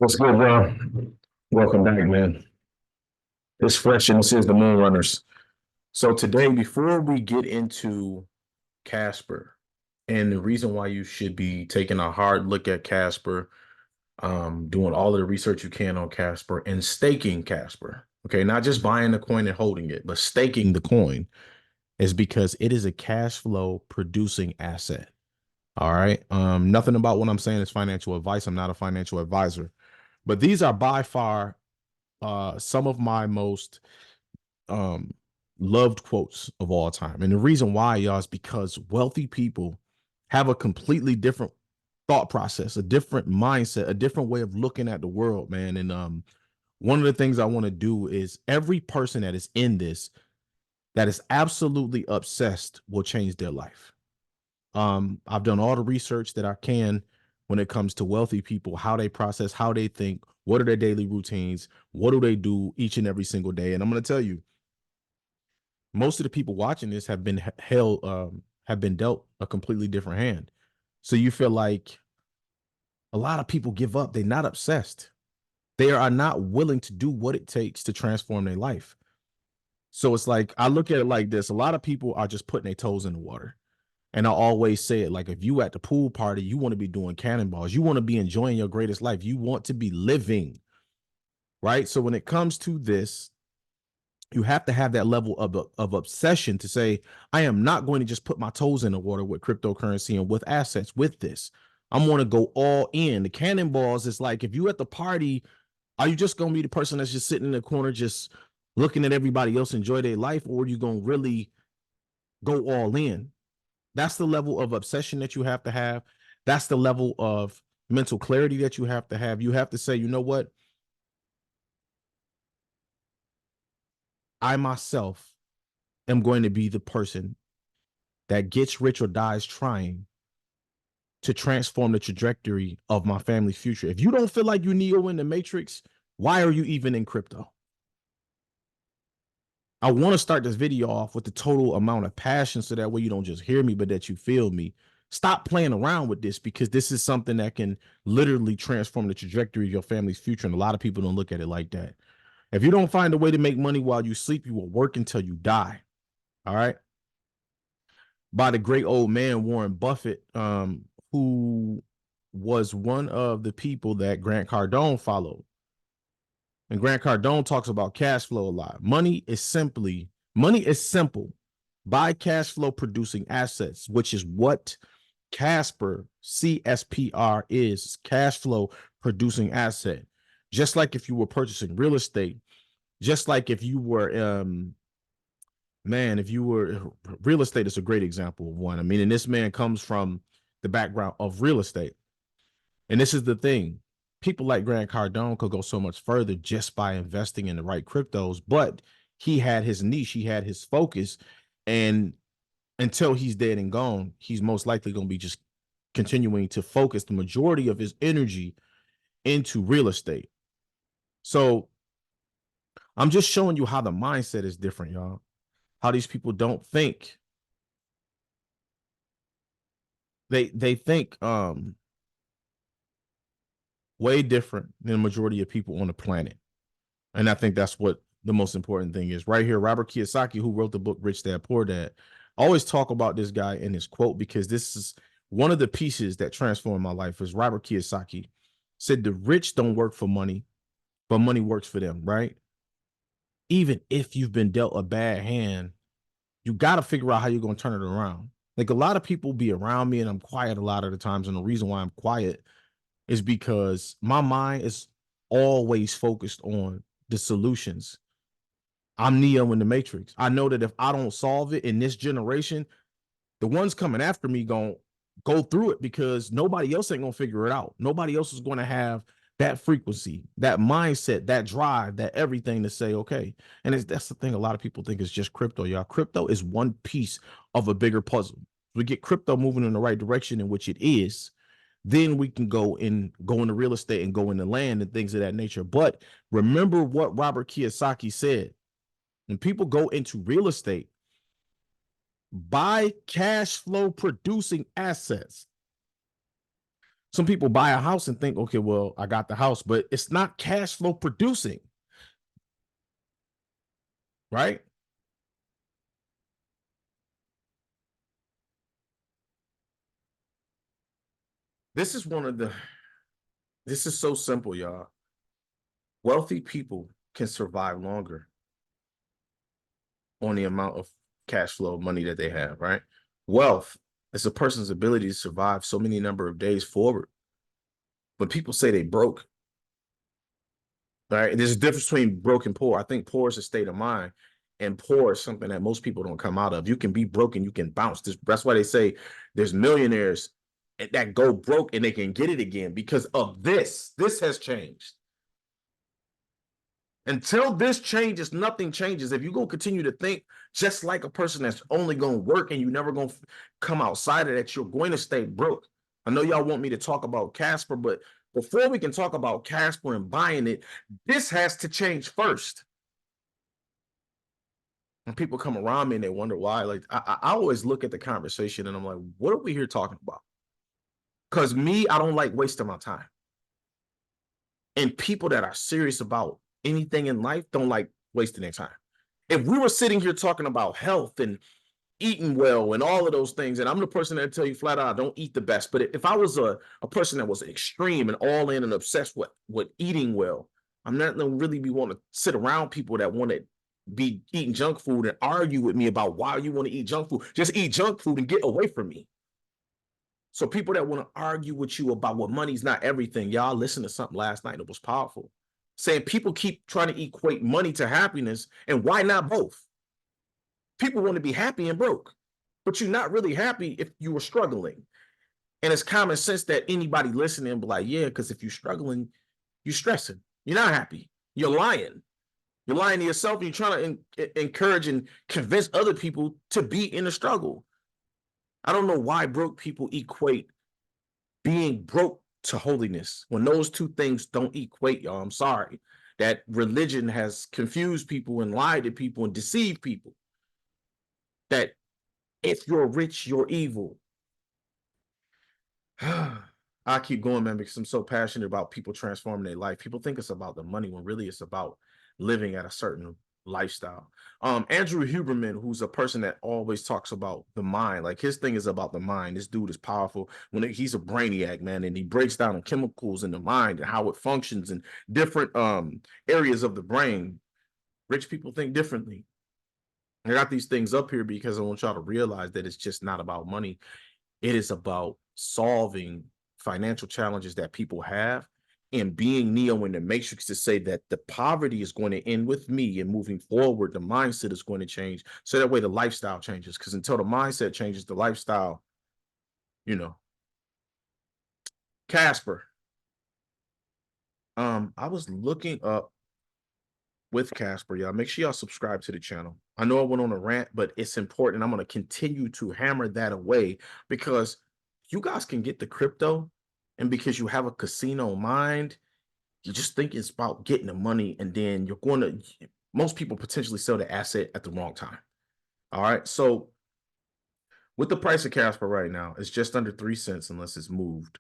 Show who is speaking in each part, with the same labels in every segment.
Speaker 1: What's good, bro? Welcome back, man. It's fresh, and this is the Moon Runners. So today, before we get into Casper and the reason why you should be taking a hard look at Casper, doing all of the research you can on Casper and staking Casper. Okay, not just buying the coin and holding it, but staking the coin is because it is a cash flow producing asset. All right. Nothing about what I'm saying is financial advice. I'm not a financial advisor, but these are by far some of my most um loved quotes of all time. And the reason why, y'all, is because wealthy people have a completely different thought process, a different mindset, a different way of looking at the world, man. And one of the things I want to do is every person that is in this that is absolutely obsessed will change their life. I've done all the research that I can when it comes to wealthy people, how they process, how they think, what are their daily routines, what do they do each and every single day. And I'm going to tell you, most of the people watching this have been held, have been dealt a completely different hand. So you feel like a lot of people give up. They're not obsessed. They are not willing to do what it takes to transform their life. So it's like, I look at it like this. A lot of people are just putting their toes in the water. And I always say it, like, if you at the pool party, you want to be doing cannonballs. You want to be enjoying your greatest life. You want to be living, right? So when it comes to this, you have to have that level of obsession to say, I am not going to just put my toes in the water with cryptocurrency and with assets with this. I'm going to go all in. The cannonballs is like, if you at the party, are you just going to be the person that's just sitting in the corner, just looking at everybody else enjoy their life? Or are you going to really go all in? That's the level of obsession that you have to have. That's the level of mental clarity that you have to have. You have to say, you know what? I myself am going to be the person that gets rich or dies trying to transform the trajectory of my family's future. If you don't feel like you Neo in the Matrix, why are you even in crypto? I want to start this video off with the total amount of passion so that way you don't just hear me, but that you feel me. Stop playing around with this, because this is something that can literally transform the trajectory of your family's future. And a lot of people don't look at it like that. If you don't find a way to make money while you sleep, you will work until you die. All right. By the great old man, Warren Buffett, who was one of the people that Grant Cardone followed. And Grant Cardone talks about cash flow a lot. Money is simple. Buy cash flow producing assets, which is what Casper, CSPR, is cash flow producing asset. Just like if you were purchasing real estate, just like if you were, if you were, real estate is a great example of one. I mean, and this man comes from the background of real estate. And this is the thing. People like Grant Cardone could go so much further just by investing in the right cryptos, but he had his niche, he had his focus, and until he's dead and gone, he's most likely going to be just continuing to focus the majority of his energy into real estate. So I'm just showing you how the mindset is different, y'all. How these people don't think. They think way different than the majority of people on the planet. And I think that's what the most important thing is. Right here, Robert Kiyosaki, who wrote the book Rich Dad Poor Dad, I always talk about this guy in his quote because this is one of the pieces that transformed my life. Is Robert Kiyosaki said, the rich don't work for money, but money works for them, right? Even if you've been dealt a bad hand, you got to figure out how you're going to turn it around. Like, a lot of people be around me and I'm quiet a lot of the times. And the reason why I'm quiet is because my mind is always focused on the solutions. I'm Neo in the Matrix. I know that if I don't solve it in this generation, the ones coming after me going to go through it, because nobody else ain't going to figure it out. Nobody else is going to have that frequency, that mindset, that drive, that everything to say, okay. And that's the thing. A lot of people think it's just crypto, y'all. Crypto is one piece of a bigger puzzle. We get crypto moving in the right direction, in which it is, then we can go into real estate and go into land and things of that nature. But remember what Robert Kiyosaki said. When people go into real estate, buy cash flow producing assets. Some people buy a house and think, okay, well, I got the house, but it's not cash flow producing, right? This is one of the, this is so simple, y'all. Wealthy people can survive longer on the amount of cash flow money that they have, right? Wealth is a person's ability to survive so many number of days forward. When people say they broke, right? There's a difference between broke and poor. I think poor is a state of mind, and poor is something that most people don't come out of. You can be broke and you can bounce. That's why they say there's millionaires that go broke and they can get it again because of this. This has changed. Until this changes, nothing changes. If you're going to continue to think just like a person that's only going to work and you're never going to come outside of that, you're going to stay broke. I know y'all want me to talk about Casper, but before we can talk about Casper and buying it, this has to change first. And people come around me and they wonder why. Like I always look at the conversation and I'm like, what are we here talking about? Because me, I don't like wasting my time. And people that are serious about anything in life don't like wasting their time. If we were sitting here talking about health and eating well and all of those things, and I'm the person that tell you flat out, I don't eat the best. But if I was a person that was extreme and all in and obsessed with eating well, I'm not going to really be want to sit around people that want to be eating junk food and argue with me about why you want to eat junk food. Just eat junk food and get away from me. So people that want to argue with you about what money's not everything, y'all listened to something last night that was powerful. Saying people keep trying to equate money to happiness, and why not both? People want to be happy and broke, but you're not really happy if you were struggling. And it's common sense that anybody listening be like, yeah, because if you're struggling, you're stressing. You're not happy. You're lying. You're lying to yourself and you're trying to encourage and convince other people to be in a struggle. I don't know why broke people equate being broke to holiness when those two things don't equate, y'all. I'm sorry. That religion has confused people and lied to people and deceived people. That if you're rich, you're evil. I keep going, man, because I'm so passionate about people transforming their life. People think it's about the money when really it's about living at a certain lifestyle. Andrew Huberman, who's a person that always talks about the mind, like his thing is about the mind. This dude is powerful. He's a brainiac, man, and he breaks down the chemicals in the mind and how it functions in different areas of the brain. Rich people think differently. I got these things up here because I want y'all to realize that it's just not about money. It is about solving financial challenges that people have and being Neo in the Matrix to say that the poverty is going to end with me and moving forward, the mindset is going to change. So that way the lifestyle changes. Because until the mindset changes, the lifestyle, you know. Casper. I was looking up with Casper, y'all. Make sure y'all subscribe to the channel. I know I went on a rant, but it's important. I'm going to continue to hammer that away because you guys can get the crypto, and because you have a casino mind, you just think it's about getting the money, and then you're going to, most people potentially sell the asset at the wrong time. All right. So with the price of Casper right now, it's just under 3 cents unless it's moved.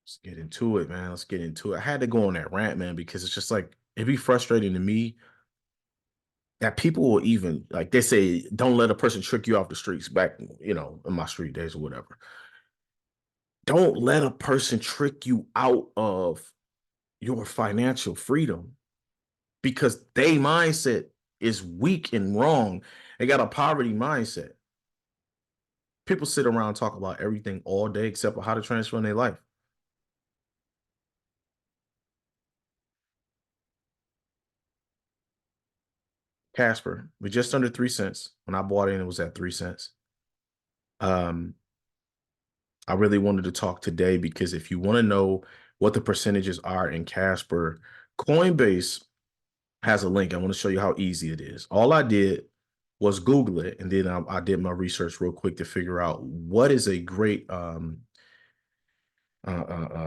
Speaker 1: Let's get into it, man. Let's get into it. I had to go on that rant, man, because it's just like, it'd be frustrating to me that people will even, like they say, don't let a person trick you off the streets back, in my street days or whatever. Don't let a person trick you out of your financial freedom because their mindset is weak and wrong. They got a poverty mindset. People sit around and talk about everything all day except for how to transform their life. Casper, with just under 3 cents. When I bought it was at 3 cents. I really wanted to talk today because if you want to know what the percentages are in Casper, Coinbase has a link. I want to show you how easy it is. All I did was Google it, and then I did my research real quick to figure out what is a great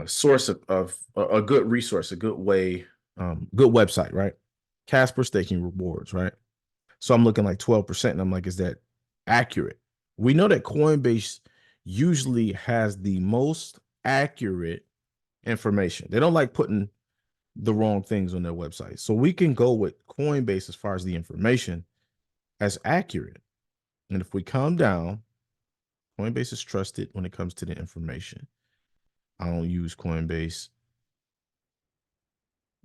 Speaker 1: source of a good resource, a good way, good website, right? Casper staking rewards, right? So I'm looking like 12%, and I'm like, is that accurate? We know that Coinbase usually has the most accurate information. They don't like putting the wrong things on their website. So we can go with Coinbase as far as the information as accurate. And if we come down, Coinbase is trusted when it comes to the information. I don't use Coinbase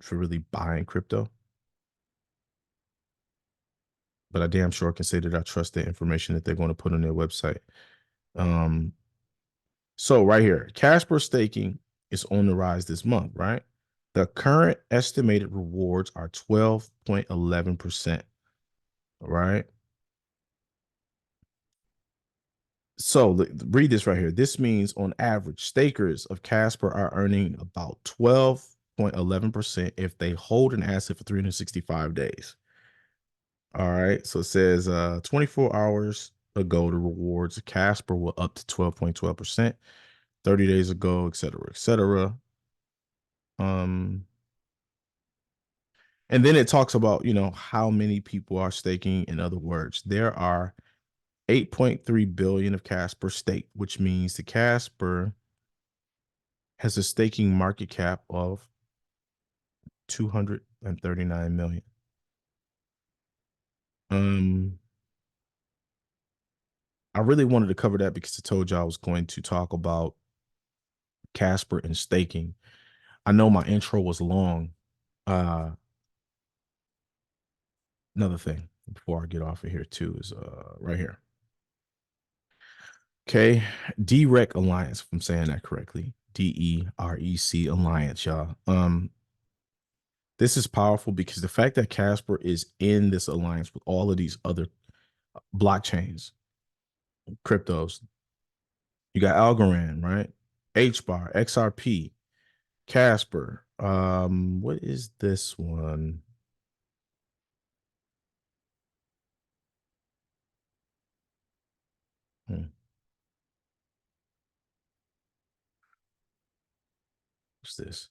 Speaker 1: for really buying crypto, but I damn sure can say that I trust the information that they're going to put on their website. So right here, Casper staking is on the rise this month, right? The current estimated rewards are 12.11%, right? So read this right here. This means on average, stakers of Casper are earning about 12.11% if they hold an asset for 365 days. All right. So it says 24 hours ago, the rewards of Casper were up to 12.12%, 30 days ago, et cetera, et cetera. And then it talks about, how many people are staking. In other words, there are 8.3 billion of Casper staked, which means the Casper has a staking market cap of 239 million. I really wanted to cover that because I told you I was going to talk about Casper and staking. I know my intro was long. Another thing before I get off of here too is right here. Okay, DREC Alliance, if I'm saying that correctly. DEREC Alliance, y'all. This is powerful because the fact that Casper is in this alliance with all of these other blockchains, cryptos. You got Algorand, right? HBAR, XRP, Casper. What is this one? What's this?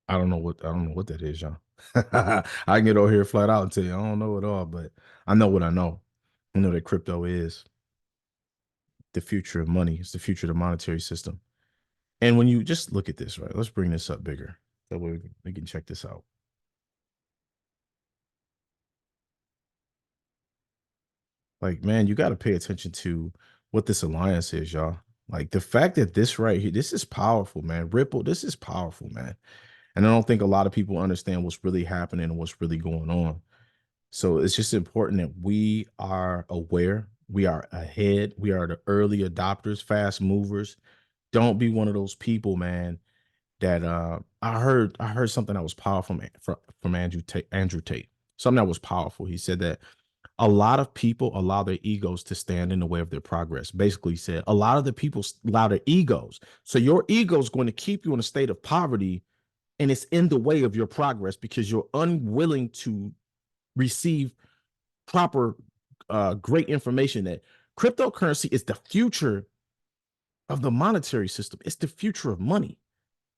Speaker 1: I don't know what that is, y'all. I can get over here flat out and tell you I don't know it all, but I know what I know. I know that crypto is the future of money. It's the future of the monetary system. And when you just look at this, right? Let's bring this up bigger. That way we can check this out. Like, man, you got to pay attention to what this alliance is, y'all. Like the fact that this right here, this is powerful, man. Ripple, this is powerful, man. And I don't think a lot of people understand what's really happening and what's really going on. So it's just important that we are aware. We are ahead. We are the early adopters, fast movers. Don't be one of those people, man, that I heard something that was powerful from Andrew Tate. Something that was powerful. He said that a lot of people allow their egos to stand in the way of their progress. Basically, he said a lot of the people allow their egos. So your ego is going to keep you in a state of poverty, and it's in the way of your progress because you're unwilling to receive proper, great information that cryptocurrency is the future of the monetary system. It's the future of money.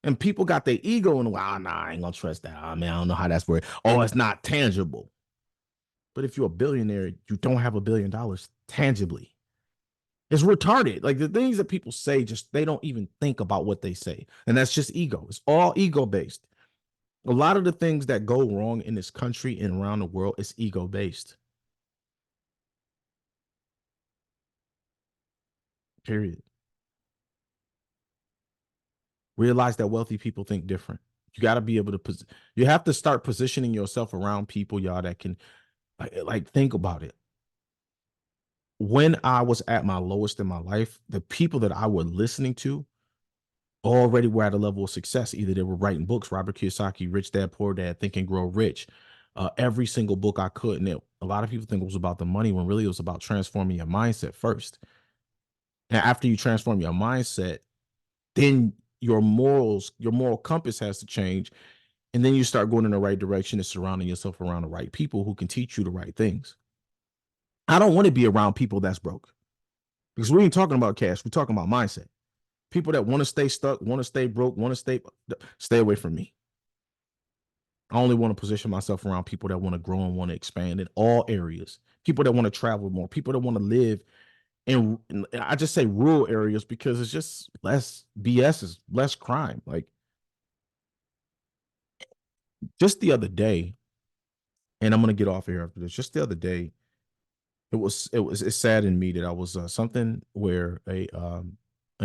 Speaker 1: And people got their ego in the way. Oh, nah, I ain't gonna trust that. Oh, man, I don't know how that's worth. Oh, it's not tangible. But if you're a billionaire, you don't have $1 billion tangibly. It's retarded. Like the things that people say, just they don't even think about what they say. And that's just ego. It's all ego based. A lot of the things that go wrong in this country and around the world is ego based. Period. Realize that wealthy people think different. You got to be able to, you have to start positioning yourself around people, y'all, that can like think about it. When I was at my lowest in my life, the people that I was listening to already were at a level of success. Either they were writing books, Robert Kiyosaki, Rich Dad, Poor Dad, Think and Grow Rich. Every single book I could. And a lot of people think it was about the money when really it was about transforming your mindset first. And after you transform your mindset, then your moral compass has to change. And then you start going in the right direction and surrounding yourself around the right people who can teach you the right things. I don't want to be around people that's broke because we ain't talking about cash. We're talking about mindset. People that want to stay stuck, want to stay broke, want to stay away from me. I only want to position myself around people that want to grow and want to expand in all areas. People that want to travel more, people that want to live in I just say rural areas because it's just less BS, is less crime. Like just the other day, and I'm gonna get off here after this. Just the other day, it saddened me that I was something where an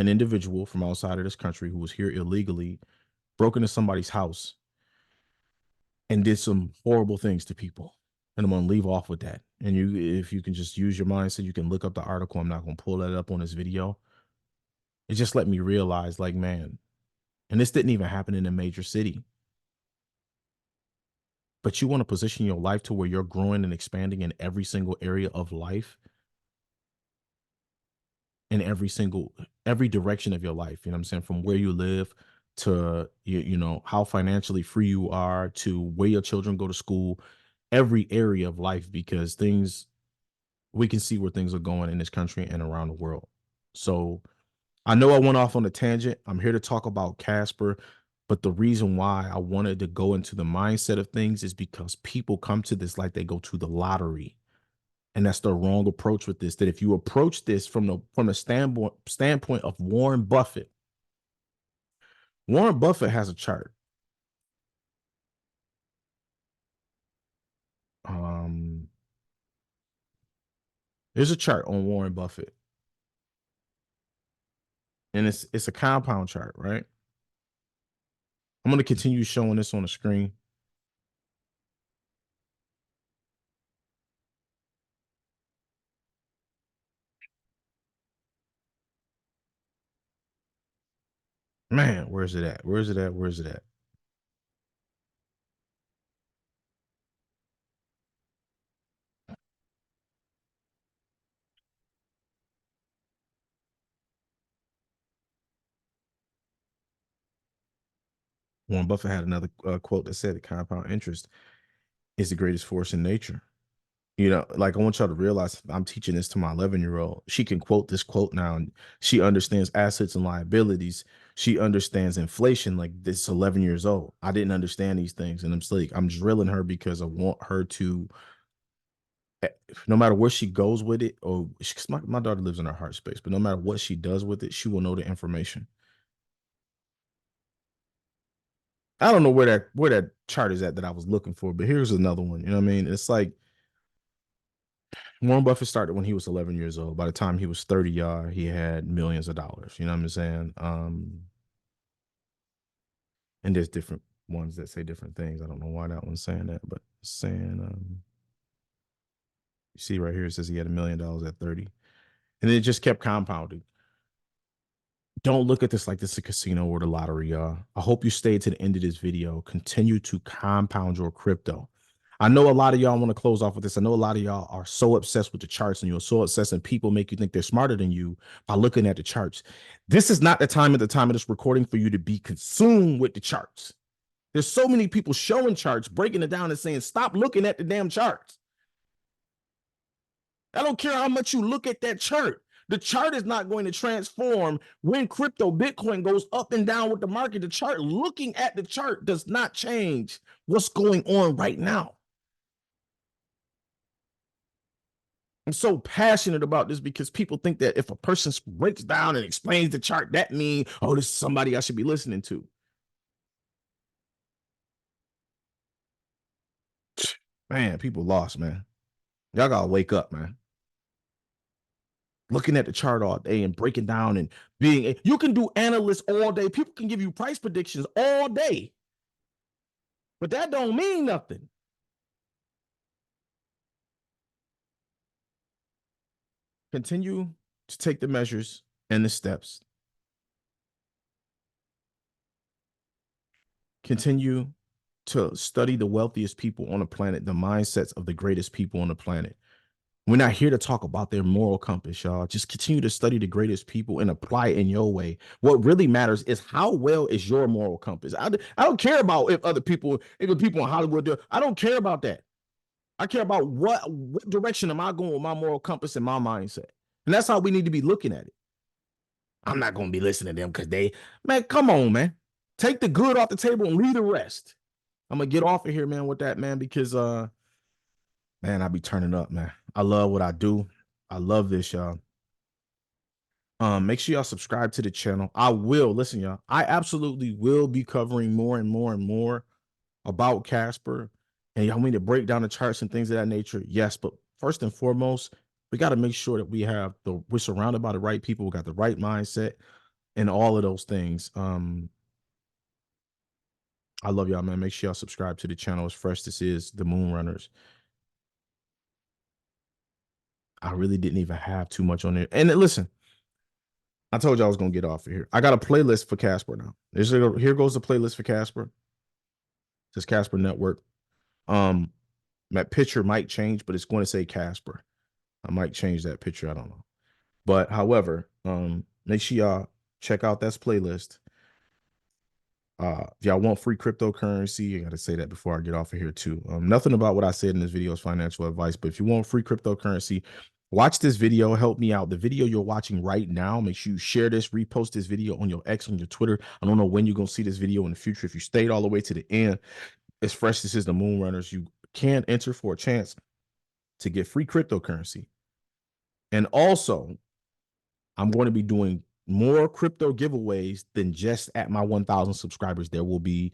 Speaker 1: individual from outside of this country who was here illegally broke into somebody's house and did some horrible things to people. And I'm gonna leave off with that. And if you can just use your mind, so you can look up the article. I'm not gonna pull that up on this video. It just let me realize, like, man, and this didn't even happen in a major city. But you want to position your life to where you're growing and expanding in every single area of life, in every direction of your life. You know what I'm saying? From where you live to you know how financially free you are to where your children go to school, every area of life, because things we can see where things are going in this country and around the world. So I know I went off on a tangent. I'm here to talk about Casper, but the reason why I wanted to go into the mindset of things is because people come to this like they go to the lottery. And that's the wrong approach with this. That if you approach this from the standpoint of Warren Buffett, Warren Buffett has a chart. Um, there's a chart on Warren Buffett, and it's a compound chart, right? I'm going to continue showing this on the screen. Man, where's it at? Where's it at? Where's it at? Warren Buffett had another quote that said, "The compound interest is the greatest force in nature." You know, like I want y'all to realize I'm teaching this to my 11-year-old. She can quote this quote now, and she understands assets and liabilities. She understands inflation like this 11 years old. I didn't understand these things, and I'm drilling her because I want her to, no matter where she goes with it, or because my daughter lives in her heart space, but no matter what she does with it, she will know the information. I don't know where that chart is at that I was looking for, but here's another one. You know what I mean? It's like Warren Buffett started when he was 11 years old. By the time he was 30, y'all, he had millions of dollars. You know what I'm saying? And there's different ones that say different things. I don't know why that one's saying that, but it's saying, you see right here, it says he had $1 million at 30. And it just kept compounding. Don't look at this like this is a casino or the lottery, y'all. I hope you stay to the end of this video. Continue to compound your crypto. I know a lot of y'all want to close off with this. I know a lot of y'all are so obsessed with the charts, and you're so obsessed, and people make you think they're smarter than you by looking at the charts. This is not the time at the time of this recording for you to be consumed with the charts. There's so many people showing charts, breaking it down and saying, stop looking at the damn charts. I don't care how much you look at that chart. The chart is not going to transform when crypto, Bitcoin goes up and down with the market. The chart, looking at the chart does not change what's going on right now. I'm so passionate about this because people think that if a person breaks down and explains the chart, that means, oh, this is somebody I should be listening to. Man, people lost, man. Y'all gotta wake up, man. Looking at the chart all day and breaking down and you can do analysts all day. People can give you price predictions all day, but that don't mean nothing. Continue to take the measures and the steps. Continue to study the wealthiest people on the planet, the mindsets of the greatest people on the planet. We're not here to talk about their moral compass, y'all. Just continue to study the greatest people and apply it in your way. What really matters is how well is your moral compass. I don't care about if other people, if the people in Hollywood do. I don't care about that. I care about what direction am I going with my moral compass and my mindset. And that's how we need to be looking at it. I'm not gonna be listening to them because man, come on, man. Take the good off the table and leave the rest. I'm gonna get off of here, man, with that, man, because man, I be turning up, man. I love what I do. I love this, y'all. Make sure y'all subscribe to the channel. I will listen, y'all. I absolutely will be covering more and more and more about Casper, and y'all need to break down the charts and things of that nature. Yes, but first and foremost, we got to make sure that we're surrounded by the right people, we got the right mindset, and all of those things. I love y'all, man. Make sure y'all subscribe to the channel. As fresh this is the Moon Runners. I really didn't even have too much on there. And listen, I told you I was gonna get off of here. I got a playlist for Casper now. Here goes the playlist for Casper. This Casper Network. That picture might change, but it's going to say Casper. I might change that picture. I don't know. But however, make sure y'all check out that playlist. If y'all want free cryptocurrency, I gotta say that before I get off of here too. Nothing about what I said in this video is financial advice, but if you want free cryptocurrency, watch this video, help me out. The video you're watching right now, make sure you share this, repost this video on your X, on your Twitter. I don't know when you're gonna see this video in the future. If you stayed all the way to the end, as fresh this is the Moon Runners, you can enter for a chance to get free cryptocurrency. And also, I'm going to be doing more crypto giveaways than just at my 1,000 subscribers. There will be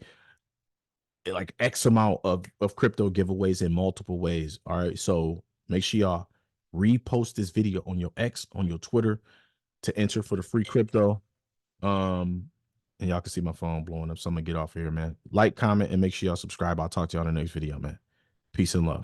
Speaker 1: like X amount of crypto giveaways in multiple ways. All right. So make sure y'all repost this video on your X, on your Twitter, to enter for the free crypto. And y'all can see my phone blowing up. So I'm gonna get off here, man. Like, comment, and make sure y'all subscribe. I'll talk to y'all in the next video, man. Peace and love.